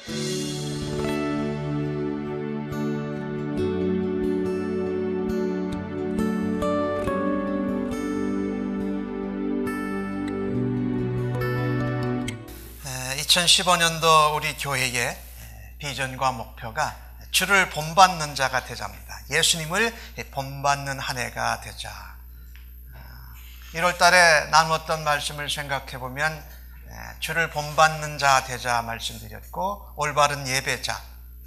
(2015년도) 우리 교회의 비전과 목표가 주를 본받는 자가 되자입니다. 예수님을 본받는 한 해가 되자. 1월 달에 나누었던 말씀을 생각해 보면 주를 본받는 자 되자 말씀드렸고, 올바른 예배자,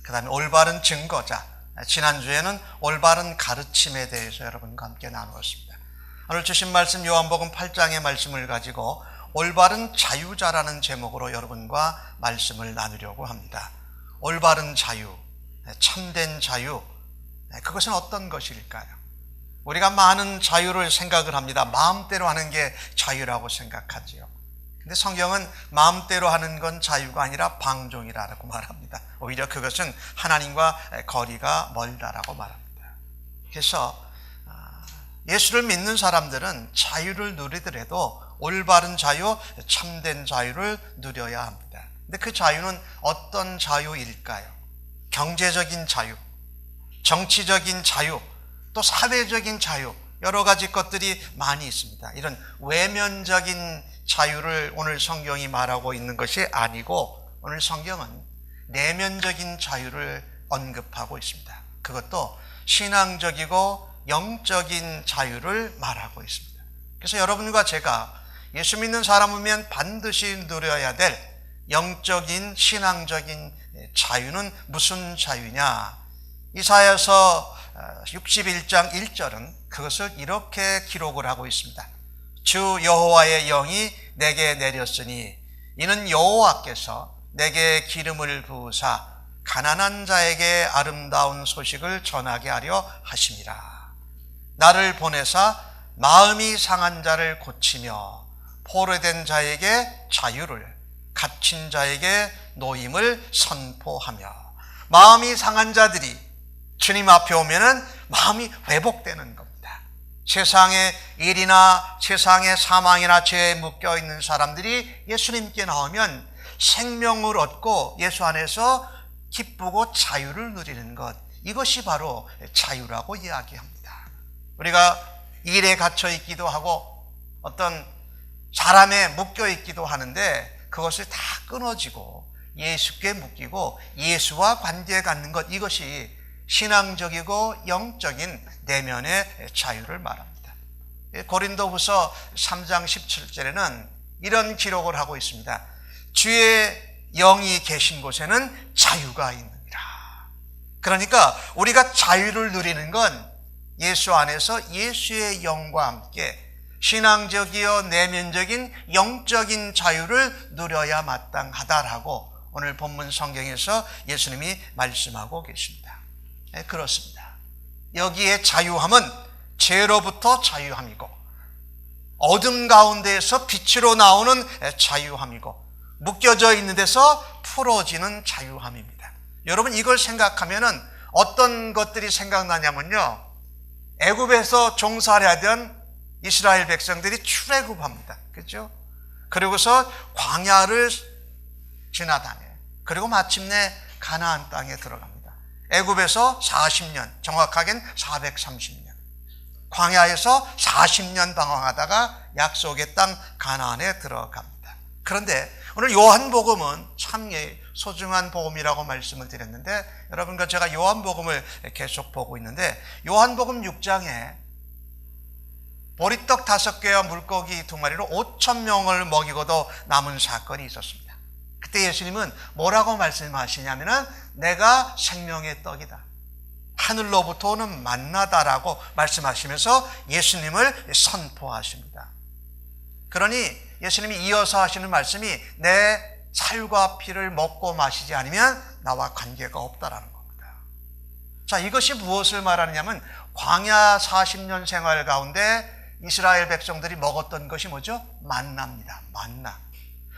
그 다음에 올바른 증거자, 지난주에는 올바른 가르침에 대해서 여러분과 함께 나누었습니다. 오늘 주신 말씀 요한복음 8장의 말씀을 가지고 올바른 자유자라는 제목으로 여러분과 말씀을 나누려고 합니다. 올바른 자유, 참된 자유, 그것은 어떤 것일까요? 우리가 많은 자유를 생각을 합니다. 마음대로 하는 게 자유라고 생각하지요. 근데 성경은 마음대로 하는 건 자유가 아니라 방종이라고 말합니다. 오히려 그것은 하나님과 거리가 멀다라고 말합니다. 그래서 예수를 믿는 사람들은 자유를 누리더라도 올바른 자유, 참된 자유를 누려야 합니다. 근데 그 자유는 어떤 자유일까요? 경제적인 자유, 정치적인 자유, 또 사회적인 자유, 여러 가지 것들이 많이 있습니다. 이런 외면적인 자유를 오늘 성경이 말하고 있는 것이 아니고, 오늘 성경은 내면적인 자유를 언급하고 있습니다. 그것도 신앙적이고 영적인 자유를 말하고 있습니다. 그래서 여러분과 제가 예수 믿는 사람이면 반드시 누려야 될 영적인 신앙적인 자유는 무슨 자유냐? 이사야서 61장 1절은 그것을 이렇게 기록을 하고 있습니다. 주 여호와의 영이 내게 내렸으니 이는 여호와께서 내게 기름을 부으사 가난한 자에게 아름다운 소식을 전하게 하려 하심이라. 나를 보내사 마음이 상한 자를 고치며 포로된 자에게 자유를, 갇힌 자에게 노임을 선포하며. 마음이 상한 자들이 주님 앞에 오면은 마음이 회복되는 겁니다. 세상의 일이나 세상의 사망이나 죄에 묶여 있는 사람들이 예수님께 나오면 생명을 얻고 예수 안에서 기쁘고 자유를 누리는 것, 이것이 바로 자유라고 이야기합니다. 우리가 일에 갇혀 있기도 하고 어떤 사람에 묶여 있기도 하는데 그것을 다 끊어지고 예수께 묶이고 예수와 관계 갖는 것, 이것이 신앙적이고 영적인 내면의 자유를 말합니다. 고린도후서 3장 17절에는 이런 기록을 하고 있습니다. 주의 영이 계신 곳에는 자유가 있느니라. 그러니까 우리가 자유를 누리는 건 예수 안에서 예수의 영과 함께 신앙적이요 내면적인 영적인 자유를 누려야 마땅하다라고 오늘 본문 성경에서 예수님이 말씀하고 계십니다. 네, 그렇습니다. 여기에 자유함은 죄로부터 자유함이고, 어둠 가운데에서 빛으로 나오는 자유함이고, 묶여져 있는 데서 풀어지는 자유함입니다. 여러분, 이걸 생각하면은 어떤 것들이 생각나냐면요, 애굽에서 종살이 하던 이스라엘 백성들이 출애굽합니다. 그렇죠? 그리고서 광야를 지나다녀. 그리고 마침내 가나안 땅에 들어갑니다. 애굽에서 40년, 정확하게는 430년. 광야에서 40년 방황하다가 약속의 땅 가나안에 들어갑니다. 그런데 오늘 요한복음은 참 소중한 복음이라고 말씀을 드렸는데, 여러분과 제가 요한복음을 계속 보고 있는데, 요한복음 6장에 보리떡 5개와 물고기 2마리로 5,000명을 먹이고도 남은 사건이 있었습니다. 그때 예수님은 뭐라고 말씀하시냐면은 내가 생명의 떡이다, 하늘로부터 오는 만나다라고 말씀하시면서 예수님을 선포하십니다. 그러니 예수님이 이어서 하시는 말씀이 내 살과 피를 먹고 마시지 않으면 나와 관계가 없다라는 겁니다. 자, 이것이 무엇을 말하느냐면 광야 40년 생활 가운데 이스라엘 백성들이 먹었던 것이 뭐죠? 만나입니다. 만나.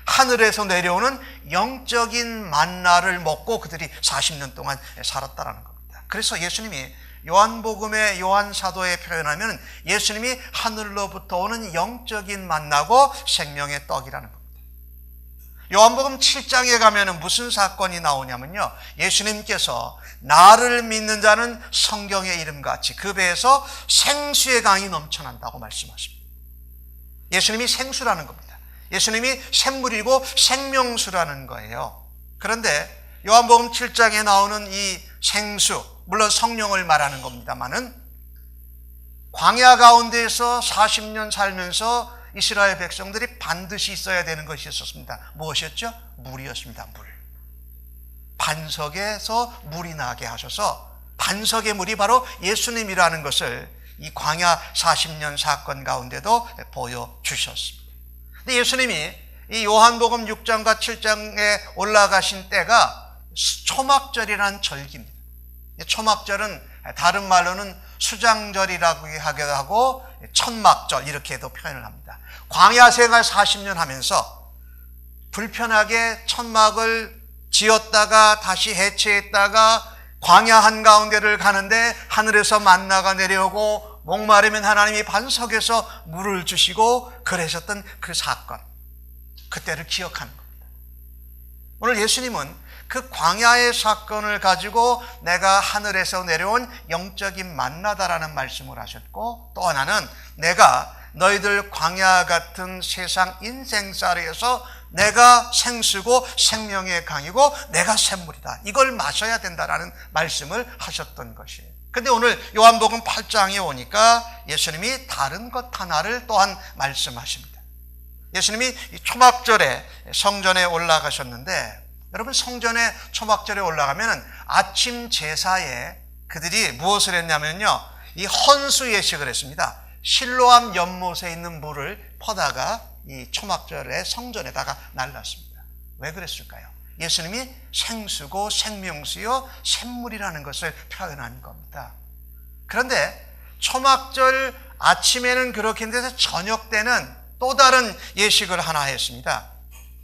하늘에서 내려오는 영적인 만나를 먹고 그들이 40년 동안 살았다라는 겁니다. 그래서 예수님이 요한복음의 요한 사도에 표현하면 예수님이 하늘로부터 오는 영적인 만나고 생명의 떡이라는 겁니다. 요한복음 7장에 가면은 무슨 사건이 나오냐면요, 예수님께서 나를 믿는 자는 성경의 이름같이 그 배에서 생수의 강이 넘쳐난다고 말씀하십니다. 예수님이 생수라는 겁니다. 예수님이 샘물이고 생명수라는 거예요. 그런데 요한복음 7장에 나오는 이 생수, 물론 성령을 말하는 겁니다만은 광야 가운데에서 40년 살면서 이스라엘 백성들이 반드시 있어야 되는 것이 있었습니다. 무엇이었죠? 물이었습니다. 물. 반석에서 물이 나게 하셔서 반석의 물이 바로 예수님이라는 것을 이 광야 40년 사건 가운데도 보여주셨습니다. 근데 예수님이 이 요한복음 6장과 7장에 올라가신 때가 초막절이라는 절기입니다. 초막절은 다른 말로는 수장절이라고 하기도 하고 천막절 이렇게도 표현을 합니다. 광야 생활 40년 하면서 불편하게 천막을 지었다가 다시 해체했다가 광야 한가운데를 가는데 하늘에서 만나가 내려오고 목마르면 하나님이 반석에서 물을 주시고 그러셨던 그 사건, 그때를 기억하는 겁니다. 오늘 예수님은 그 광야의 사건을 가지고 내가 하늘에서 내려온 영적인 만나다라는 말씀을 하셨고, 또 하나는 내가 너희들 광야 같은 세상 인생살이에서 내가 생수고 생명의 강이고 내가 샘물이다, 이걸 마셔야 된다라는 말씀을 하셨던 것이에요. 근데 오늘 요한복음 8장에 오니까 예수님이 다른 것 하나를 또한 말씀하십니다. 예수님이 초막절에 성전에 올라가셨는데, 여러분 성전에 초막절에 올라가면 아침 제사에 그들이 무엇을 했냐면요, 이 헌수 예식을 했습니다. 실로암 연못에 있는 물을 퍼다가 이 초막절에 성전에다가 날랐습니다. 왜 그랬을까요? 예수님이 생수고 생명수요 샘물이라는 것을 표현한 겁니다. 그런데 초막절 아침에는 그렇게 했는데 저녁 때는 또 다른 예식을 하나 했습니다.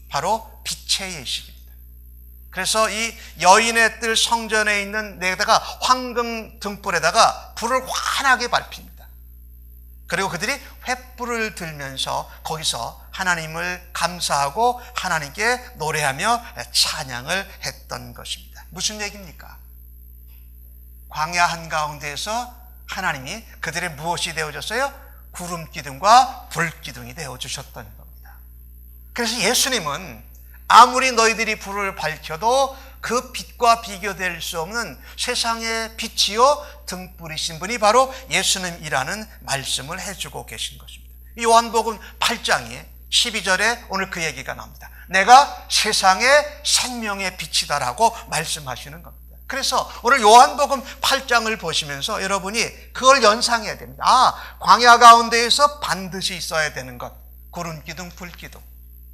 바로 빛의 예식입니다. 그래서 이 여인의 뜰 성전에 있는 데다가 황금 등불에다가 불을 환하게 밝힙니다. 그리고 그들이 횃불을 들면서 거기서 하나님을 감사하고 하나님께 노래하며 찬양을 했던 것입니다. 무슨 얘기입니까? 광야 한가운데에서 하나님이 그들의 무엇이 되어줬어요? 구름 기둥과 불 기둥이 되어주셨던 겁니다. 그래서 예수님은 아무리 너희들이 불을 밝혀도 그 빛과 비교될 수 없는 세상의 빛이요 등불이신 분이 바로 예수님이라는 말씀을 해주고 계신 것입니다. 요한복음 8장에 12절에 오늘 그 얘기가 나옵니다. 내가 세상의 생명의 빛이다라고 말씀하시는 겁니다. 그래서 오늘 요한복음 8장을 보시면서 여러분이 그걸 연상해야 됩니다. 광야 가운데에서 반드시 있어야 되는 것, 구름 기둥, 불 기둥,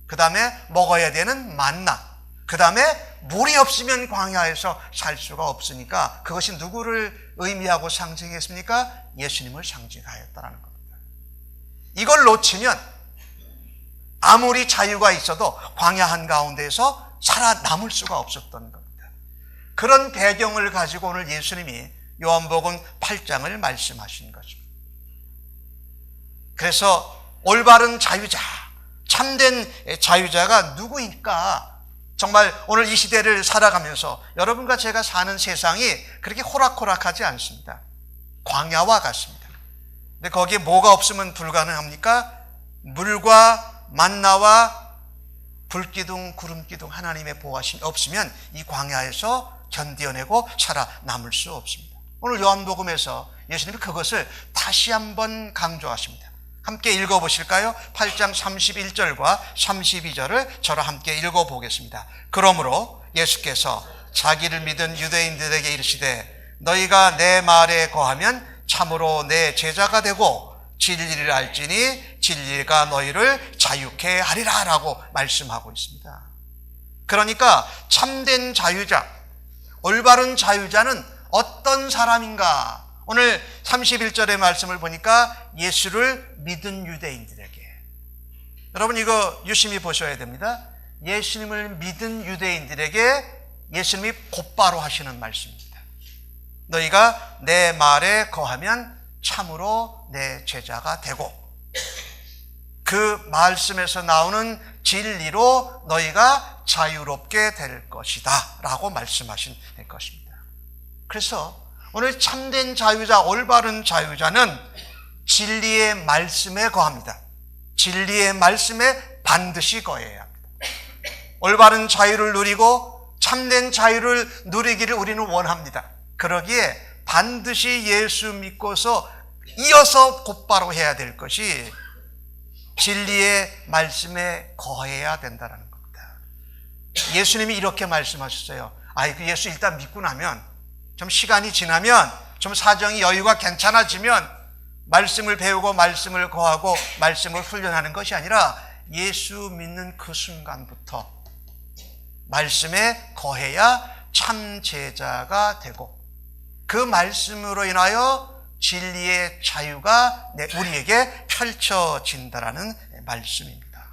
그 다음에 먹어야 되는 만나, 그 다음에 물이 없으면 광야에서 살 수가 없으니까 그것이 누구를 의미하고 상징했습니까? 예수님을 상징하였다는 겁니다. 이걸 놓치면 아무리 자유가 있어도 광야 한가운데에서 살아남을 수가 없었던 겁니다. 그런 배경을 가지고 오늘 예수님이 요한복음 8장을 말씀하신 것입니다. 그래서 올바른 자유자, 참된 자유자가 누구일까? 정말 오늘 이 시대를 살아가면서 여러분과 제가 사는 세상이 그렇게 호락호락하지 않습니다. 광야와 같습니다. 근데 거기에 뭐가 없으면 불가능합니까? 물과 만나와 불기둥, 구름기둥, 하나님의 보호하심이 없으면 이 광야에서 견뎌내고 살아남을 수 없습니다. 오늘 요한복음에서 예수님이 그것을 다시 한번 강조하십니다. 함께 읽어보실까요? 8장 31절과 32절을 저랑 함께 읽어보겠습니다. 그러므로 예수께서 자기를 믿은 유대인들에게 이르시되 너희가 내 말에 거하면 참으로 내 제자가 되고 진리를 알지니 진리가 너희를 자유케 하리라 라고 말씀하고 있습니다. 그러니까 참된 자유자, 올바른 자유자는 어떤 사람인가? 오늘 31절의 말씀을 보니까 예수를 믿은 유대인들에게, 여러분 이거 유심히 보셔야 됩니다. 예수님을 믿은 유대인들에게 예수님이 곧바로 하시는 말씀입니다. 너희가 내 말에 거하면 참으로 내 제자가 되고, 그 말씀에서 나오는 진리로 너희가 자유롭게 될 것이다 라고 말씀하신 것입니다. 그래서 오늘 참된 자유자, 올바른 자유자는 진리의 말씀에 거합니다. 진리의 말씀에 반드시 거해야 합니다. 올바른 자유를 누리고 참된 자유를 누리기를 우리는 원합니다. 그러기에 반드시 예수 믿고서 이어서 곧바로 해야 될 것이 진리의 말씀에 거해야 된다는 겁니다. 예수님이 이렇게 말씀하셨어요. 그 예수 일단 믿고 나면, 좀 시간이 지나면, 좀 사정이 여유가 괜찮아지면 말씀을 배우고 말씀을 거하고 말씀을 훈련하는 것이 아니라 예수 믿는 그 순간부터 말씀에 거해야 참 제자가 되고, 그 말씀으로 인하여 진리의 자유가 우리에게 펼쳐진다라는 말씀입니다.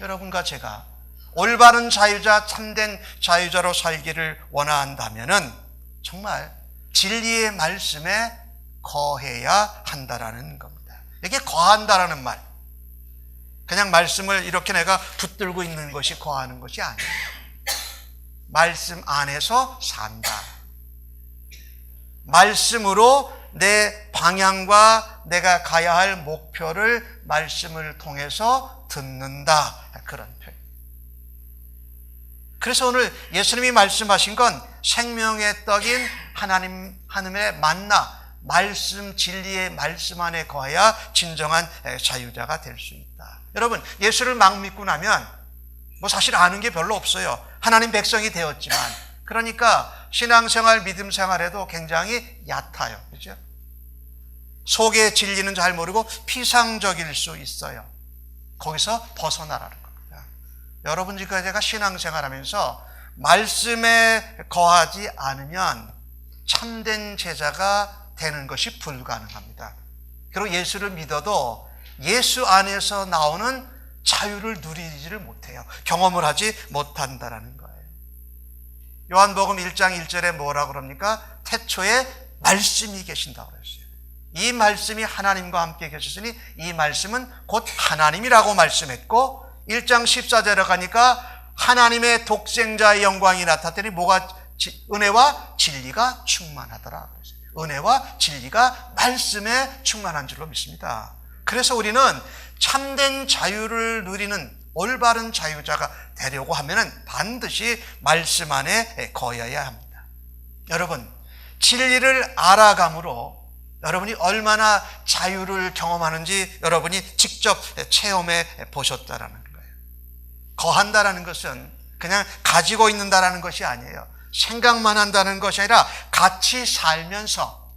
여러분과 제가 올바른 자유자, 참된 자유자로 살기를 원한다면은 정말 진리의 말씀에 거해야 한다라는 겁니다. 이게 거한다라는 말, 그냥 말씀을 이렇게 내가 붙들고 있는 것이 거하는 것이 아니에요. 말씀 안에서 산다. 말씀으로 내 방향과 내가 가야 할 목표를 말씀을 통해서 듣는다. 그런 표현. 그래서 오늘 예수님이 말씀하신 건 생명의 떡인 하나님의 만나, 말씀, 진리의 말씀 안에 거해야 진정한 자유자가 될 수 있다. 여러분, 예수를 막 믿고 나면 사실 아는 게 별로 없어요. 하나님 백성이 되었지만, 그러니까 신앙생활, 믿음 생활에도 굉장히 얕아요. 그렇죠? 속의 진리는 잘 모르고 피상적일 수 있어요. 거기서 벗어나라는 겁니다. 여러분들과 제가 신앙생활하면서 말씀에 거하지 않으면 참된 제자가 되는 것이 불가능합니다. 그리고 예수를 믿어도 예수 안에서 나오는 자유를 누리지를 못해요. 경험을 하지 못한다라는 거예요. 요한복음 1장 1절에 뭐라고 그럽니까? 태초에 말씀이 계신다고 그랬어요. 이 말씀이 하나님과 함께 계셨으니 이 말씀은 곧 하나님이라고 말씀했고, 1장 14절에 가니까 하나님의 독생자의 영광이 나타났더니 은혜와 진리가 충만하더라. 은혜와 진리가 말씀에 충만한 줄로 믿습니다. 그래서 우리는 참된 자유를 누리는 올바른 자유자가 되려고 하면 반드시 말씀 안에 거해야 합니다. 여러분, 진리를 알아감으로 여러분이 얼마나 자유를 경험하는지 여러분이 직접 체험해 보셨다라는 거예요. 거한다라는 것은 그냥 가지고 있는다라는 것이 아니에요. 생각만 한다는 것이 아니라 같이 살면서,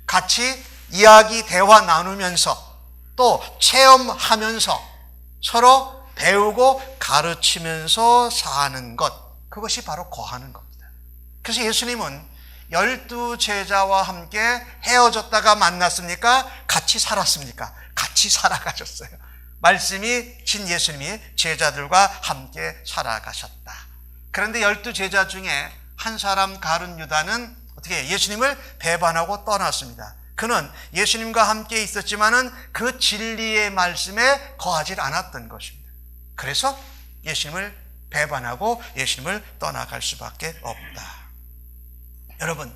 같이 이야기, 대화 나누면서, 또 체험하면서 서로 배우고 가르치면서 사는 것, 그것이 바로 거하는 겁니다. 그래서 예수님은 12 제자와 함께 헤어졌다가 만났습니까? 같이 살았습니까? 같이 살아가셨어요. 말씀이 신 예수님이 제자들과 함께 살아가셨다. 그런데 12 제자 중에 한 사람 가룟 유다는 어떻게 예수님을 배반하고 떠났습니다. 그는 예수님과 함께 있었지만은 그 진리의 말씀에 거하지 않았던 것입니다. 그래서 예수님을 배반하고 예수님을 떠나갈 수밖에 없다. 여러분,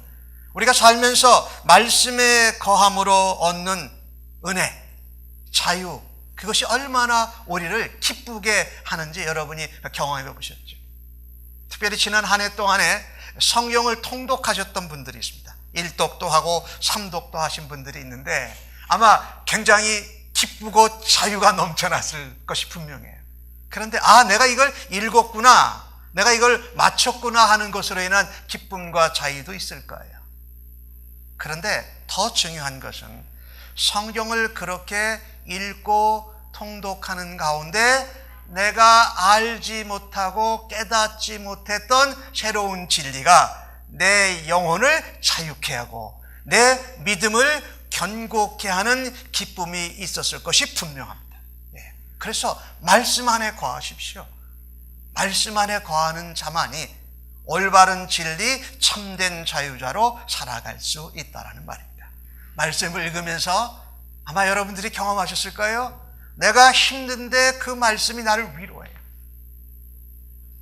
우리가 살면서 말씀에 거함으로 얻는 은혜, 자유, 그것이 얼마나 우리를 기쁘게 하는지 여러분이 경험해 보셨죠? 특별히 지난 한 해 동안에 성경을 통독하셨던 분들이 있습니다. 1독도 하고 3독도 하신 분들이 있는데 아마 굉장히 기쁘고 자유가 넘쳐났을 것이 분명해요. 그런데 내가 이걸 읽었구나, 내가 이걸 마쳤구나 하는 것으로 인한 기쁨과 자유도 있을 거예요. 그런데 더 중요한 것은 성경을 그렇게 읽고 통독하는 가운데 내가 알지 못하고 깨닫지 못했던 새로운 진리가 내 영혼을 자유케 하고 내 믿음을 견고케 하는 기쁨이 있었을 것이 분명합니다. 그래서 말씀 안에 거하십시오. 말씀 안에 거하는 자만이 올바른 진리, 참된 자유자로 살아갈 수 있다는 말입니다. 말씀을 읽으면서 아마 여러분들이 경험하셨을 거예요. 내가 힘든데 그 말씀이 나를 위로해요.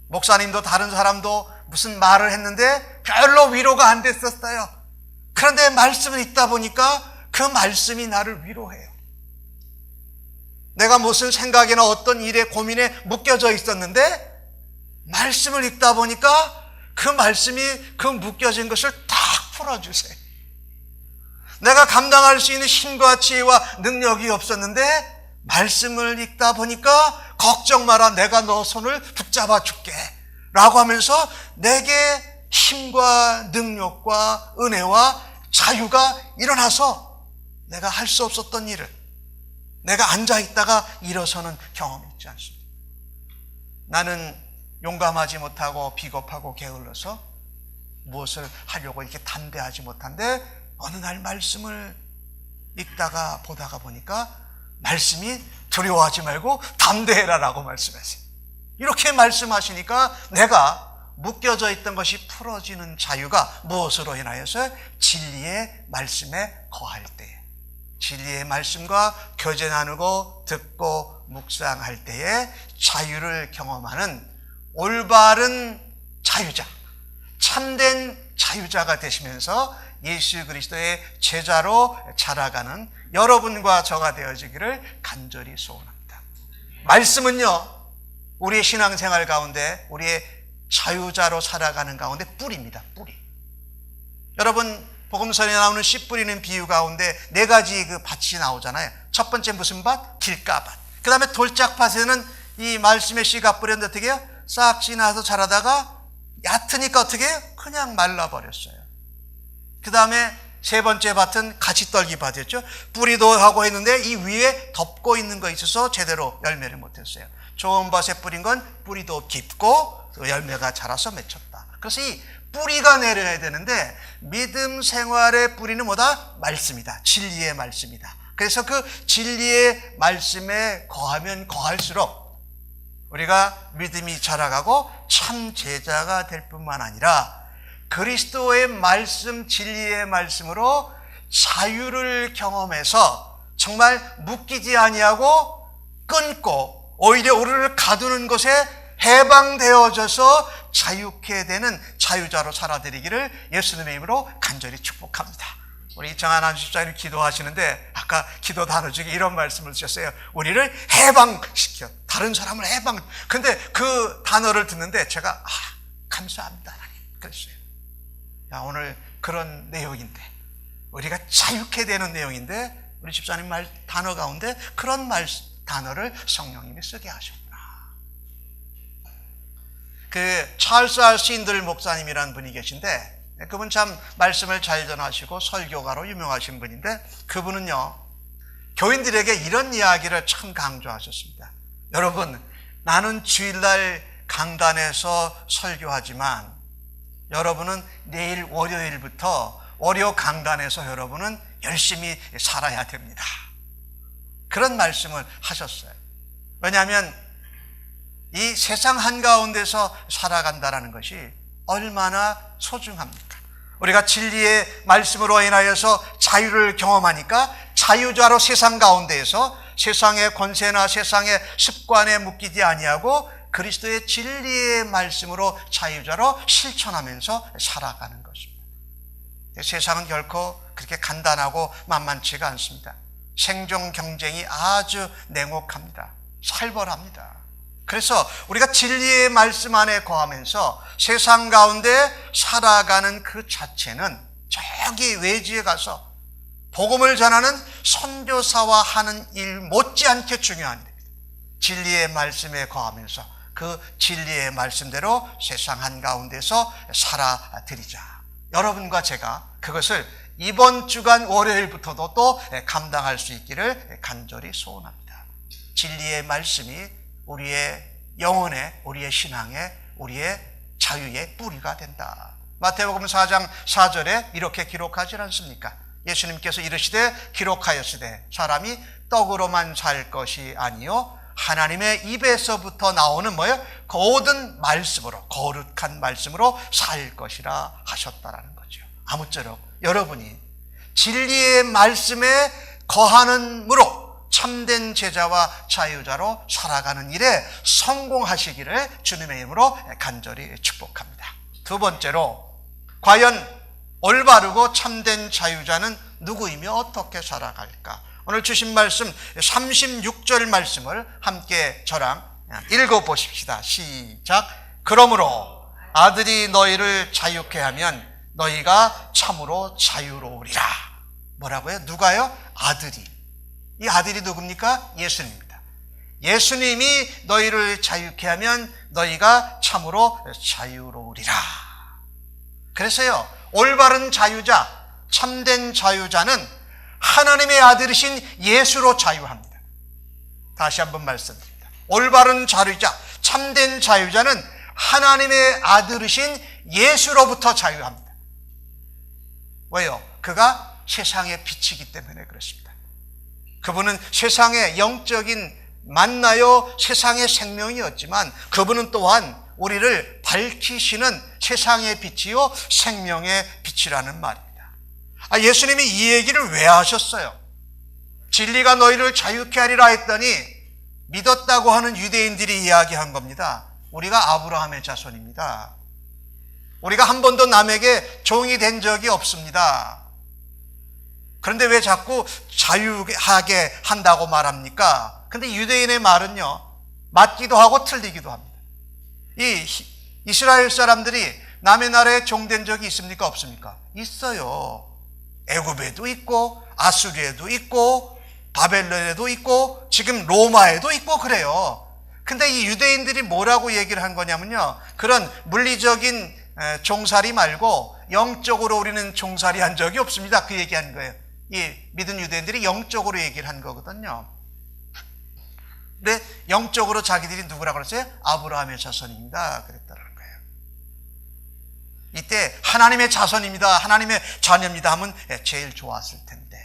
목사님도 다른 사람도 무슨 말을 했는데 별로 위로가 안 됐었어요. 그런데 말씀을 읽다 보니까 그 말씀이 나를 위로해요. 내가 무슨 생각이나 어떤 일에 고민에 묶여져 있었는데 말씀을 읽다 보니까 그 말씀이 그 묶여진 것을 딱 풀어주세요. 내가 감당할 수 있는 힘과 지혜와 능력이 없었는데 말씀을 읽다 보니까 걱정 마라, 내가 너 손을 붙잡아 줄게 라고 하면서 내게 힘과 능력과 은혜와 자유가 일어나서 내가 할 수 없었던 일을, 내가 앉아있다가 일어서는 경험이 있지 않습니다. 나는 용감하지 못하고 비겁하고 게을러서 무엇을 하려고 이렇게 담대하지 못한데 어느 날 말씀을 읽다가 보다가 보니까 말씀이 두려워하지 말고 담대해라 라고 말씀하세요. 이렇게 말씀하시니까 내가 묶여져 있던 것이 풀어지는 자유가 무엇으로 인하여서 진리의 말씀에 거할 때에, 진리의 말씀과 교제 나누고 듣고 묵상할 때에 자유를 경험하는 올바른 자유자, 참된 자유자가 되시면서 예수 그리스도의 제자로 자라가는 여러분과 저가 되어지기를 간절히 소원합니다. 말씀은요, 우리의 신앙생활 가운데 우리의 자유자로 살아가는 가운데 뿌리입니다. 뿌리. 여러분 복음서에 나오는 씨 뿌리는 비유 가운데 네 가지 그 밭이 나오잖아요. 첫 번째 무슨 밭? 길가밭. 그 다음에 돌짝밭에는 이 말씀의 씨가 뿌렸는데 어떻게 해요? 싹 지나서 자라다가 얕으니까 어떻게 해요? 그냥 말라버렸어요. 그 다음에 세 번째 밭은 가시떨기 밭이었죠. 뿌리도 하고 했는데 이 위에 덮고 있는 거 있어서 제대로 열매를 못했어요. 좋은 밭에 뿌린 건 뿌리도 깊고 열매가 자라서 맺혔다. 그래서 이 뿌리가 내려야 되는데 믿음 생활의 뿌리는 뭐다? 말씀이다. 진리의 말씀이다. 그래서 그 진리의 말씀에 거하면 거할수록 우리가 믿음이 자라가고 참 제자가 될 뿐만 아니라 그리스도의 말씀, 진리의 말씀으로 자유를 경험해서 정말 묶이지 아니하고 끊고 오히려 우리를 가두는 것에 해방되어져서 자유케 되는 자유자로 살아드리기를 예수님의 이름으로 간절히 축복합니다. 우리 이창한 안수자님 기도하시는데 아까 기도 단어 중에 이런 말씀을 주셨어요. 우리를 해방시켜, 다른 사람을 해방. 근데 그 단어를 듣는데 제가 감사합니다 하나님 그랬어요. 야, 오늘 그런 내용인데, 우리가 자유케 되는 내용인데 우리 집사님 말 단어 가운데 그런 단어를 성령님이 쓰게 하셨구나. 그 찰스 알 신들 목사님이라는 분이 계신데 그분 참 말씀을 잘 전하시고 설교가로 유명하신 분인데 그분은요 교인들에게 이런 이야기를 참 강조하셨습니다. 여러분, 나는 주일날 강단에서 설교하지만 여러분은 내일 월요일부터 월요 강단에서 여러분은 열심히 살아야 됩니다. 그런 말씀을 하셨어요. 왜냐하면 이 세상 한가운데서 살아간다는 것이 얼마나 소중합니까? 우리가 진리의 말씀으로 인하여서 자유를 경험하니까 자유자로 세상 가운데에서 세상의 권세나 세상의 습관에 묶이지 아니하고 그리스도의 진리의 말씀으로 자유자로 실천하면서 살아가는 것입니다. 세상은 결코 그렇게 간단하고 만만치가 않습니다. 생존 경쟁이 아주 냉혹합니다. 살벌합니다. 그래서 우리가 진리의 말씀 안에 거하면서 세상 가운데 살아가는 그 자체는 저기 외지에 가서 복음을 전하는 선교사와 하는 일 못지않게 중요한 일입니다. 진리의 말씀에 거하면서 그 진리의 말씀대로 세상 한가운데서 살아드리자. 여러분과 제가 그것을 이번 주간 월요일부터도 또 감당할 수 있기를 간절히 소원합니다. 진리의 말씀이 우리의 영혼에, 우리의 신앙에, 우리의 자유의 뿌리가 된다. 마태복음 4장 4절에 이렇게 기록하지 않습니까? 예수님께서 이르시되 기록하였으되 사람이 떡으로만 살 것이 아니요 하나님의 입에서부터 나오는 뭐예요? 모든 말씀으로, 거룩한 말씀으로 살 것이라 하셨다라는 거죠. 아무쪼록 여러분이 진리의 말씀에 거하는므로 참된 제자와 자유자로 살아가는 일에 성공하시기를 주님의 이름으로 간절히 축복합니다. 두 번째로, 과연 올바르고 참된 자유자는 누구이며 어떻게 살아갈까? 오늘 주신 말씀 36절 말씀을 함께 저랑 읽어보십시다. 시작. 그러므로 아들이 너희를 자유케 하면 너희가 참으로 자유로우리라. 뭐라고요? 누가요? 아들이. 이 아들이 누굽니까? 예수님입니다. 예수님이 너희를 자유케 하면 너희가 참으로 자유로우리라. 그래서요, 올바른 자유자, 참된 자유자는 하나님의 아들이신 예수로 자유합니다. 다시 한번 말씀드립니다. 올바른 자유자, 참된 자유자는 하나님의 아들이신 예수로부터 자유합니다. 왜요? 그가 세상의 빛이기 때문에 그렇습니다. 그분은 세상의 영적인 만나요 세상의 생명이었지만 그분은 또한 우리를 밝히시는 세상의 빛이요 생명의 빛이라는 말입니다. 예수님이 이 얘기를 왜 하셨어요? 진리가 너희를 자유케 하리라 했더니 믿었다고 하는 유대인들이 이야기한 겁니다. 우리가 아브라함의 자손입니다. 우리가 한 번도 남에게 종이 된 적이 없습니다. 그런데 왜 자꾸 자유하게 한다고 말합니까? 근데 유대인의 말은요, 맞기도 하고 틀리기도 합니다. 이 이스라엘 사람들이 남의 나라에 종된 적이 있습니까? 없습니까? 있어요. 애굽에도 있고 아수리에도 있고 바벨론에도 있고 지금 로마에도 있고 그래요. 근데 이 유대인들이 뭐라고 얘기를 한 거냐면요, 그런 물리적인 종살이 말고 영적으로 우리는 종살이 한 적이 없습니다. 그 얘기한 거예요. 이 믿은 유대인들이 영적으로 얘기를 한 거거든요. 근데 영적으로 자기들이 누구라고 그랬어요? 아브라함의 자손입니다. 그랬다는 거예요. 이때 하나님의 자손입니다, 하나님의 자녀입니다 하면 제일 좋았을 텐데.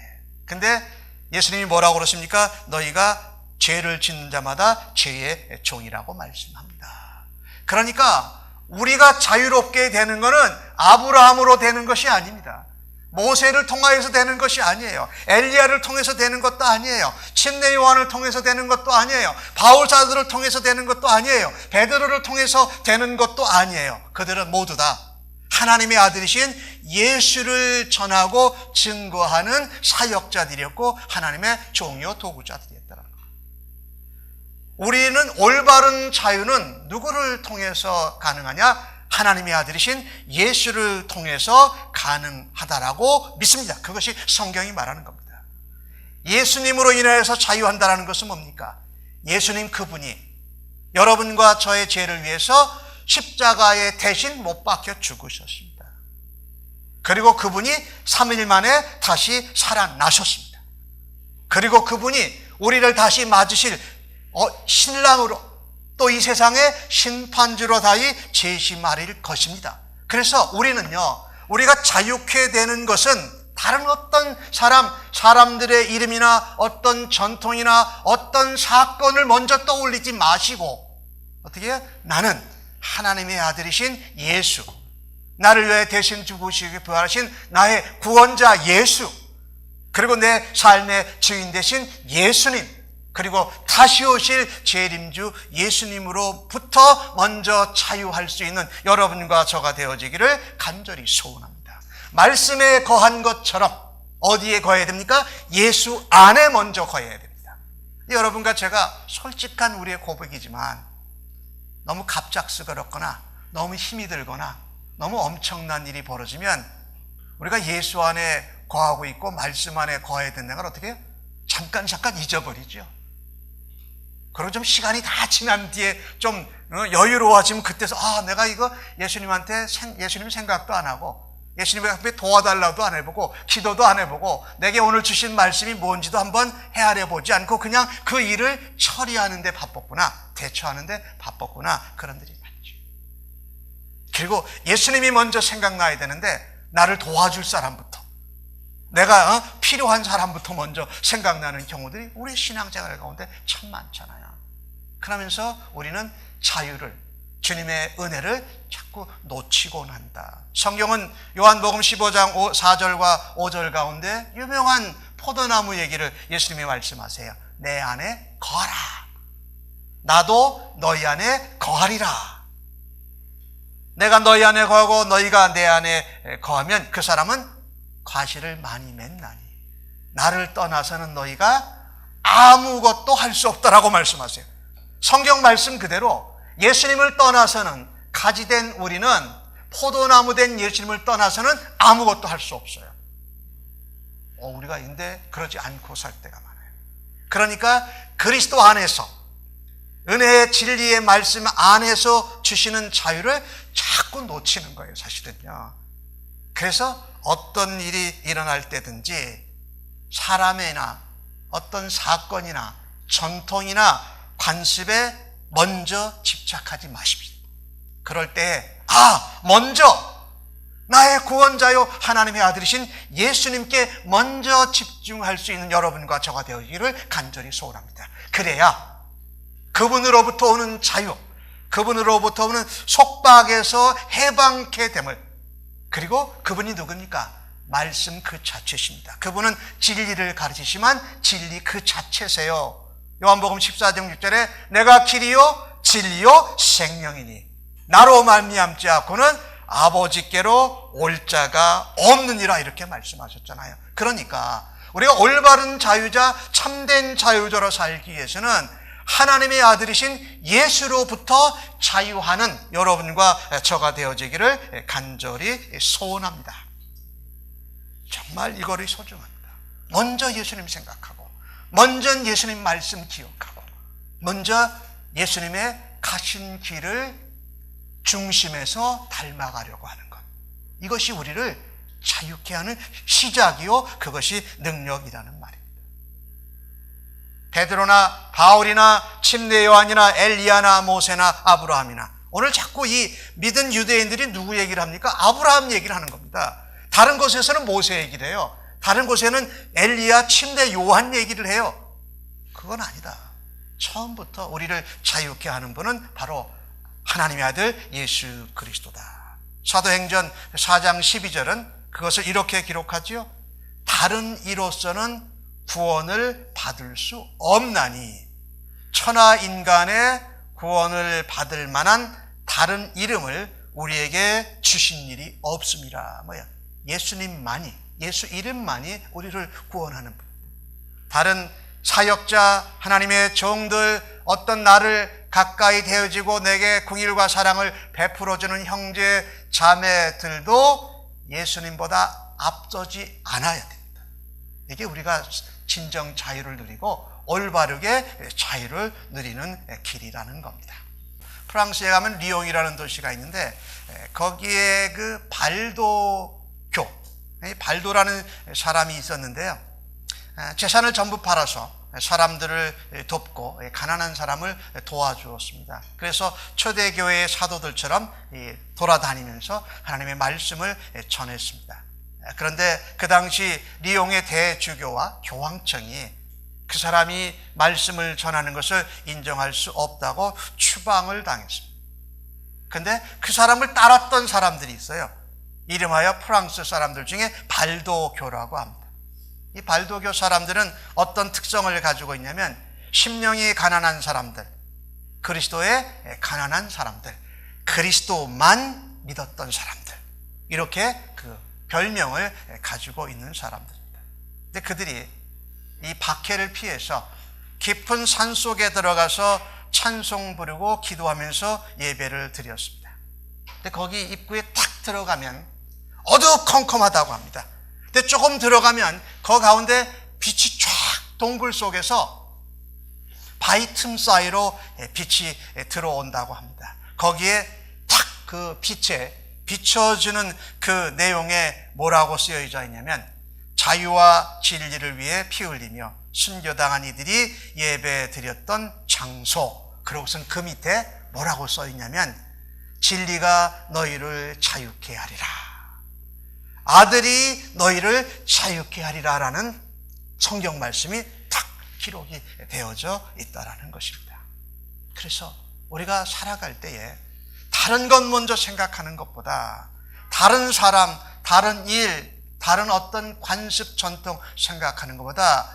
근데 예수님이 뭐라고 그러십니까? 너희가 죄를 짓는 자마다 죄의 종이라고 말씀합니다. 그러니까 우리가 자유롭게 되는 것은 아브라함으로 되는 것이 아닙니다. 모세를 통하여서 되는 것이 아니에요. 엘리야를 통해서 되는 것도 아니에요. 침례 요한을 통해서 되는 것도 아니에요. 바울 사도를 통해서 되는 것도 아니에요. 베드로를 통해서 되는 것도 아니에요. 그들은 모두 다 하나님의 아들이신 예수를 전하고 증거하는 사역자들이었고 하나님의 종이요 도구자들이었다는 거예요. 우리는 올바른 자유는 누구를 통해서 가능하냐? 하나님의 아들이신 예수를 통해서 가능하다라고 믿습니다. 그것이 성경이 말하는 겁니다. 예수님으로 인하여서 자유한다는 것은 뭡니까? 예수님 그분이 여러분과 저의 죄를 위해서 십자가에 대신 못 박혀 죽으셨습니다. 그리고 그분이 3일 만에 다시 살아나셨습니다. 그리고 그분이 우리를 다시 맞으실 신랑으로 또 이 세상의 심판주로 다시 재림하실 것입니다. 그래서 우리는요, 우리가 자유케 되는 것은 다른 어떤 사람들의 이름이나 어떤 전통이나 어떤 사건을 먼저 떠올리지 마시고 어떻게 해요? 나는 하나님의 아들이신 예수, 나를 위해 대신 죽으시고 부활하신 나의 구원자 예수, 그리고 내 삶의 주인 되신 예수님, 그리고 다시 오실 재림주 예수님으로부터 먼저 자유할 수 있는 여러분과 저가 되어지기를 간절히 소원합니다. 말씀에 거한 것처럼 어디에 거해야 됩니까? 예수 안에 먼저 거해야 됩니다. 여러분과 제가 솔직한 우리의 고백이지만 너무 갑작스럽거나 너무 힘이 들거나 너무 엄청난 일이 벌어지면 우리가 예수 안에 거하고 있고 말씀 안에 거해야 된다는 걸 어떻게 해요? 잠깐 잊어버리죠. 그리고 좀 시간이 다 지난 뒤에 좀 여유로워지면 그때서 내가 이거 예수님 생각도 안 하고 예수님 앞에 도와달라도 안 해보고 기도도 안 해보고 내게 오늘 주신 말씀이 뭔지도 한번 헤아려 보지 않고 그냥 그 일을 처리하는 데 바빴구나, 대처하는 데 바빴구나, 그런 일이 많죠. 그리고 예수님이 먼저 생각나야 되는데 나를 도와줄 사람부터, 내가 필요한 사람부터 먼저 생각나는 경우들이 우리 신앙생활 가운데 참 많잖아요. 그러면서 우리는 자유를, 주님의 은혜를 자꾸 놓치곤 한다. 성경은 요한복음 15장 4절과 5절 가운데 유명한 포도나무 얘기를 예수님이 말씀하세요. 내 안에 거하라. 나도 너희 안에 거하리라. 내가 너희 안에 거하고 너희가 내 안에 거하면 그 사람은 과실을 많이 맺나니 나를 떠나서는 너희가 아무것도 할 수 없다라고 말씀하세요. 성경 말씀 그대로 예수님을 떠나서는, 가지된 우리는, 포도나무 된 예수님을 떠나서는 아무것도 할 수 없어요. 우리가 근데 그러지 않고 살 때가 많아요. 그러니까 그리스도 안에서, 은혜의 진리의 말씀 안에서 주시는 자유를 자꾸 놓치는 거예요, 사실은요. 그래서 어떤 일이 일어날 때든지 사람이나 어떤 사건이나 전통이나 관습에 먼저 집착하지 마십시오. 그럴 때 먼저 나의 구원자요 하나님의 아들이신 예수님께 먼저 집중할 수 있는 여러분과 저가 되기를 간절히 소원합니다. 그래야 그분으로부터 오는 자유, 그분으로부터 오는 속박에서 해방케 됨을, 그리고 그분이 누굽니까? 말씀 그 자체십니다. 그분은 진리를 가르치시만 진리 그 자체세요. 요한복음 14장 6절에 내가 길이요 진리요 생명이니 나로 말미암지 않고는 아버지께로 올 자가 없느니라, 이렇게 말씀하셨잖아요. 그러니까 우리가 올바른 자유자, 참된 자유자로 살기 위해서는 하나님의 아들이신 예수로부터 자유하는 여러분과 저가 되어지기를 간절히 소원합니다. 정말 이거를 소중합니다. 먼저 예수님 생각하고, 먼저 예수님 말씀 기억하고, 먼저 예수님의 가신 길을 중심에서 닮아가려고 하는 것, 이것이 우리를 자유케 하는 시작이요, 그것이 능력이라는 말입니다. 베드로나 바울이나 침례 요한이나 엘리야나 모세나 아브라함이나, 오늘 자꾸 이 믿은 유대인들이 누구 얘기를 합니까? 아브라함 얘기를 하는 겁니다. 다른 곳에서는 모세 얘기를 해요. 다른 곳에는 엘리야, 침례 요한 얘기를 해요. 그건 아니다. 처음부터 우리를 자유케 하는 분은 바로 하나님의 아들 예수 그리스도다. 사도행전 4장 12절은 그것을 이렇게 기록하지요. 다른 이로서는 구원을 받을 수 없나니 천하 인간의 구원을 받을 만한 다른 이름을 우리에게 주신 일이 없습니다. 예수님만이, 예수 이름만이 우리를 구원하는 분. 다른 사역자, 하나님의 종들, 어떤 나를 가까이 되어지고 내게 긍휼과 사랑을 베풀어주는 형제 자매들도 예수님보다 앞서지 않아야 됩니다. 이게 우리가 진정 자유를 누리고 올바르게 자유를 누리는 길이라는 겁니다. 프랑스에 가면 리옹이라는 도시가 있는데 거기에 그 발도교, 발도라는 사람이 있었는데요. 재산을 전부 팔아서 사람들을 돕고 가난한 사람을 도와주었습니다. 그래서 초대교회의 사도들처럼 돌아다니면서 하나님의 말씀을 전했습니다. 그런데 그 당시 리옹의 대주교와 교황청이 그 사람이 말씀을 전하는 것을 인정할 수 없다고 추방을 당했습니다. 그런데 그 사람을 따랐던 사람들이 있어요. 이름하여 프랑스 사람들 중에 발도교라고 합니다. 이 발도교 사람들은 어떤 특성을 가지고 있냐면 심령이 가난한 사람들, 그리스도의 가난한 사람들, 그리스도만 믿었던 사람들, 이렇게 그 별명을 가지고 있는 사람들입니다. 근데 그들이 이 박해를 피해서 깊은 산 속에 들어가서 찬송 부르고 기도하면서 예배를 드렸습니다. 근데 거기 입구에 탁 들어가면 어두컴컴하다고 합니다. 근데 조금 들어가면 그 가운데 빛이 쫙 동굴 속에서 바위 틈 사이로 빛이 들어온다고 합니다. 거기에 탁 그 빛에 비춰주는 그 내용에 뭐라고 쓰여져 있냐면 자유와 진리를 위해 피 흘리며 순교당한 이들이 예배 드렸던 장소. 그러고선 그 밑에 뭐라고 써 있냐면 진리가 너희를 자유케 하리라, 아들이 너희를 자유케 하리라 라는 성경 말씀이 딱 기록이 되어져 있다라는 것입니다. 그래서 우리가 살아갈 때에 다른 것 먼저 생각하는 것보다 다른 사람, 다른 일, 다른 어떤 관습 전통 생각하는 것보다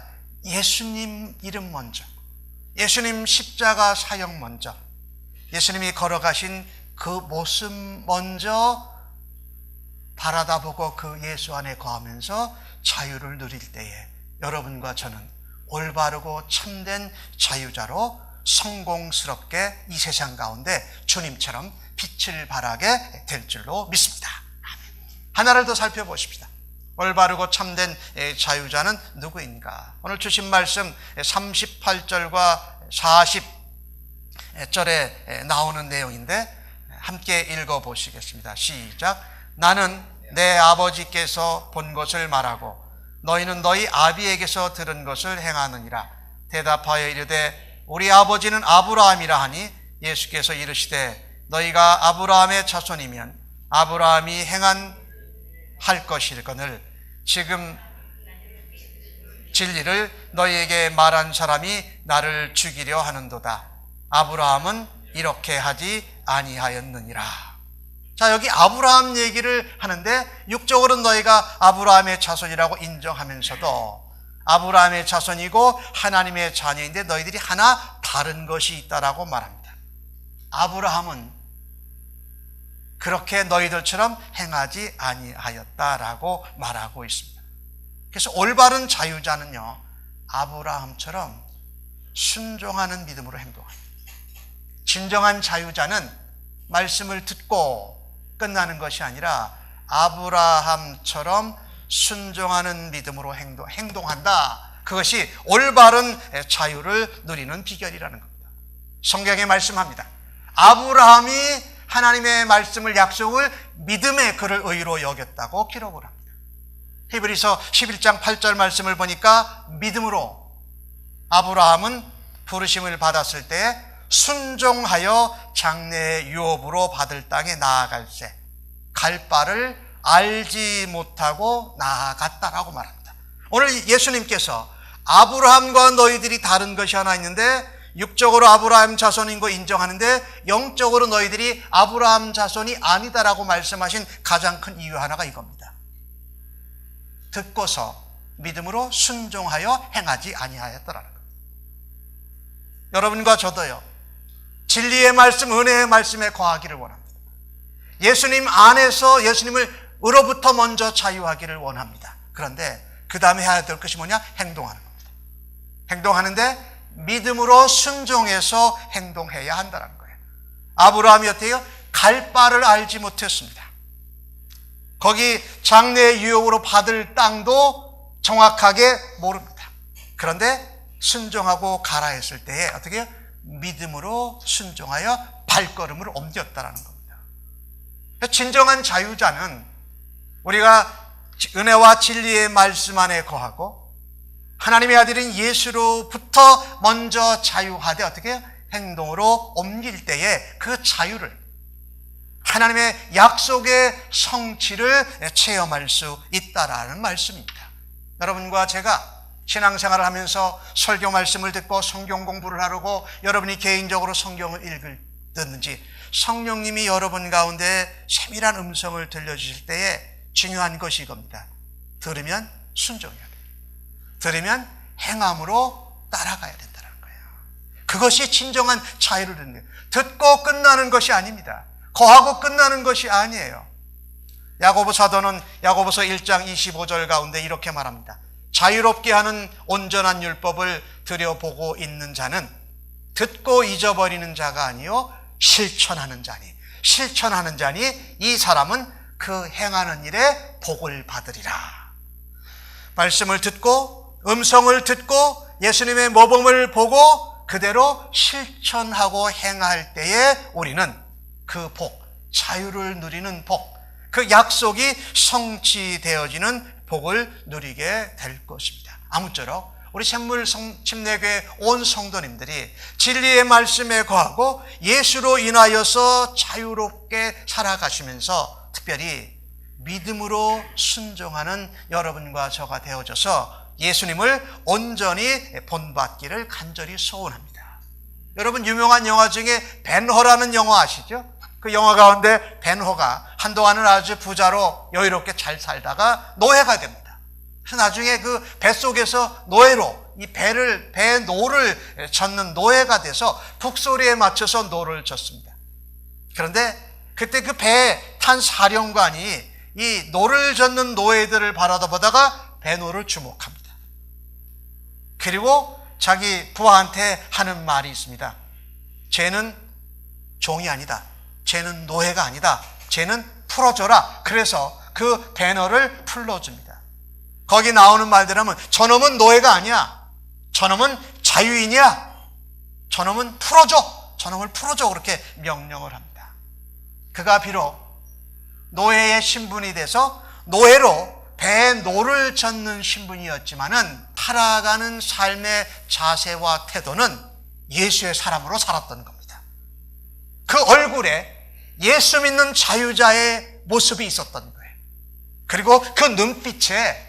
예수님 이름 먼저, 예수님 십자가 사역 먼저, 예수님이 걸어가신 그 모습 먼저 바라다 보고 그 예수 안에 거하면서 자유를 누릴 때에 여러분과 저는 올바르고 참된 자유자로 성공스럽게 이 세상 가운데 주님처럼 빛을 발하게 될 줄로 믿습니다. 하나를 더 살펴보십시다. 올바르고 참된 자유자는 누구인가? 오늘 주신 말씀 38절과 40절에 나오는 내용인데 함께 읽어보시겠습니다. 시작. 나는 내 아버지께서 본 것을 말하고 너희는 너희 아비에게서 들은 것을 행하느니라. 대답하여 이르되 우리 아버지는 아브라함이라 하니 예수께서 이르시되 너희가 아브라함의 자손이면 아브라함이 행한 할 것이거늘 지금 진리를 너희에게 말한 사람이 나를 죽이려 하는도다. 아브라함은 이렇게 하지 아니하였느니라. 자, 여기 아브라함 얘기를 하는데 육적으로 너희가 아브라함의 자손이라고 인정하면서도 아브라함의 자손이고 하나님의 자녀인데 너희들이 하나 다른 것이 있다라고 말합니다. 아브라함은 그렇게 너희들처럼 행하지 아니하였다라고 말하고 있습니다. 그래서 올바른 자유자는요, 아브라함처럼 순종하는 믿음으로 행동합니다. 진정한 자유자는 말씀을 듣고 끝나는 것이 아니라 아브라함처럼 순종하는 믿음으로 행동한다. 그것이 올바른 자유를 누리는 비결이라는 겁니다. 성경에 말씀합니다. 아브라함이 하나님의 말씀을 약속을 믿음의 그를 의로 여겼다고 기록을 합니다. 히브리서 11장 8절 말씀을 보니까 믿음으로 아브라함은 부르심을 받았을 때 순종하여 장래의 유업으로 받을 땅에 나아갈새 갈 바를 알지 못하고 나아갔다라고 말합니다. 오늘 예수님께서 아브라함과 너희들이 다른 것이 하나 있는데 육적으로 아브라함 자손인 거 인정하는데 영적으로 너희들이 아브라함 자손이 아니다라고 말씀하신 가장 큰 이유 하나가 이겁니다. 듣고서 믿음으로 순종하여 행하지 아니하였더라는 겁니다. 여러분과 저도요, 진리의 말씀, 은혜의 말씀에 거하기를 원합니다. 예수님 안에서 예수님으로부터 먼저 자유하기를 원합니다. 그런데 그 다음에 해야 될 것이 뭐냐? 행동하는 겁니다. 행동하는데 믿음으로 순종해서 행동해야 한다는 거예요. 아브라함이 어때요? 갈 바를 알지 못했습니다. 거기 장래의 유업으로 받을 땅도 정확하게 모릅니다. 그런데 순종하고 가라 했을 때에 어떻게 해요? 믿음으로 순종하여 발걸음을 옮겼다라는 겁니다. 진정한 자유자는 우리가 은혜와 진리의 말씀 안에 거하고 하나님의 아들인 예수로부터 먼저 자유하되 어떻게 해요? 행동으로 옮길 때에 그 자유를 하나님의 약속의 성취를 체험할 수 있다라는 말씀입니다. 여러분과 제가 신앙생활을 하면서 설교 말씀을 듣고 성경 공부를 하려고 여러분이 개인적으로 성경을 듣는지 성령님이 여러분 가운데 세밀한 음성을 들려주실 때에 중요한 것이 이겁니다. 들으면 순종해야 돼요. 들으면 행함으로 따라가야 된다는 거예요. 그것이 진정한 자유를 듣는 거예요. 듣고 끝나는 것이 아닙니다. 거하고 끝나는 것이 아니에요. 야고보 사도는 야고보서 1장 25절 가운데 이렇게 말합니다. 자유롭게 하는 온전한 율법을 들여보고 있는 자는 듣고 잊어버리는 자가 아니요 실천하는 자니, 실천하는 자니 이 사람은 그 행하는 일에 복을 받으리라. 말씀을 듣고 음성을 듣고 예수님의 모범을 보고 그대로 실천하고 행할 때에 우리는 그 복, 자유를 누리는 복, 그 약속이 성취되어지는 복을 누리게 될 것입니다. 아무쪼록 우리 샘물 침례교회 온 성도님들이 진리의 말씀에 거하고 예수로 인하여서 자유롭게 살아가시면서 특별히 믿음으로 순종하는 여러분과 저가 되어져서 예수님을 온전히 본받기를 간절히 소원합니다. 여러분 유명한 영화 중에 벤허라는 영화 아시죠? 그 영화 가운데 벤허가 한동안은 아주 부자로 여유롭게 잘 살다가 노예가 됩니다. 그래서 나중에 그 뱃속에서 노예로 배 노를 젓는 노예가 돼서 북소리에 맞춰서 노를 젓습니다. 그런데 그때 그 배에 탄 사령관이 이 노를 젓는 노예들을 바라보다가 배노를 주목합니다. 그리고 자기 부하한테 하는 말이 있습니다. 쟤는 종이 아니다. 쟤는 노예가 아니다. 쟤는 풀어줘라. 그래서 그 배너를 풀어줍니다. 거기 나오는 말대로 하면 저놈은 노예가 아니야. 저놈은 자유인이야. 저놈은 풀어줘. 저놈을 풀어줘. 그렇게 명령을 합니다. 그가 비록 노예의 신분이 돼서 노예로 배에 노를 젓는 신분이었지만은 살아가는 삶의 자세와 태도는 예수의 사람으로 살았던 겁니다. 그 얼굴에 예수 믿는 자유자의 모습이 있었던 거예요. 그리고 그 눈빛에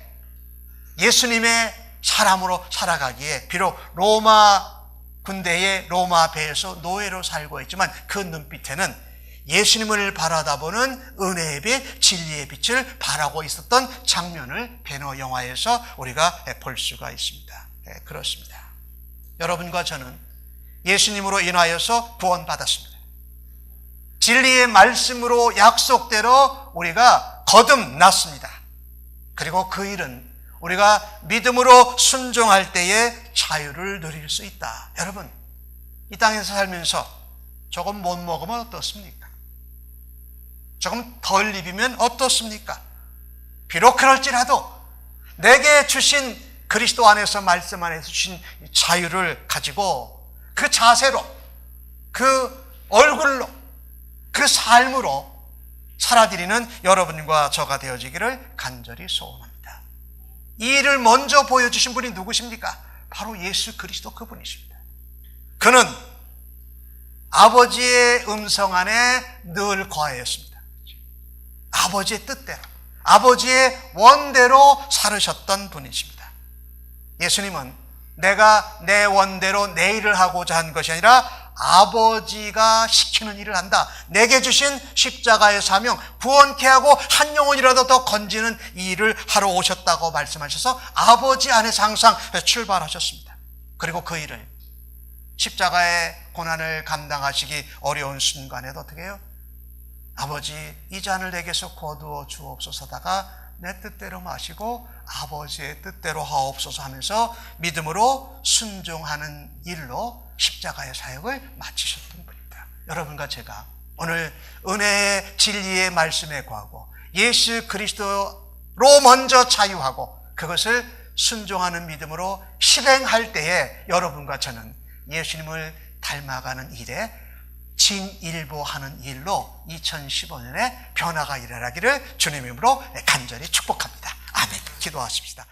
예수님의 사람으로 살아가기에 비록 로마 군대의 로마 배에서 노예로 살고 있지만 그 눈빛에는 예수님을 바라다보는 은혜의 빛, 진리의 빛을 바라고 있었던 장면을 배너 영화에서 우리가 볼 수가 있습니다. 그렇습니다. 여러분과 저는 예수님으로 인하여서 구원받았습니다. 진리의 말씀으로 약속대로 우리가 거듭났습니다. 그리고 그 일은 우리가 믿음으로 순종할 때에 자유를 누릴 수 있다. 여러분, 이 땅에서 살면서 조금 못 먹으면 어떻습니까? 조금 덜 입으면 어떻습니까? 비록 그럴지라도 내게 주신 그리스도 안에서 말씀 안에서 주신 자유를 가지고 그 자세로 그 얼굴로 그 삶으로 살아드리는 여러분과 저가 되어지기를 간절히 소원합니다. 이 일을 먼저 보여주신 분이 누구십니까? 바로 예수 그리스도 그분이십니다. 그는 아버지의 음성 안에 늘 거하였습니다. 아버지의 뜻대로, 아버지의 원대로 살으셨던 분이십니다. 예수님은 내가 내 원대로 내 일을 하고자 한 것이 아니라 아버지가 시키는 일을 한다. 내게 주신 십자가의 사명, 구원케 하고 한 영혼이라도 더 건지는 이 일을 하러 오셨다고 말씀하셔서 아버지 안에서 항상 출발하셨습니다. 그리고 그 일을 십자가의 고난을 감당하시기 어려운 순간에도 어떻게 해요? 아버지, 이 잔을 내게서 거두어 주옵소서다가 내 뜻대로 마시고 아버지의 뜻대로 하옵소서 하면서 믿음으로 순종하는 일로 십자가의 사역을 마치셨던 분입니다. 여러분과 제가 오늘 은혜의 진리의 말씀에 구하고 예수 그리스도로 먼저 자유하고 그것을 순종하는 믿음으로 실행할 때에 여러분과 저는 예수님을 닮아가는 일에 진일보하는 일로 2015년에 변화가 일어나기를 주님의 이름으로 간절히 축복합니다. 아멘. 기도하십시다.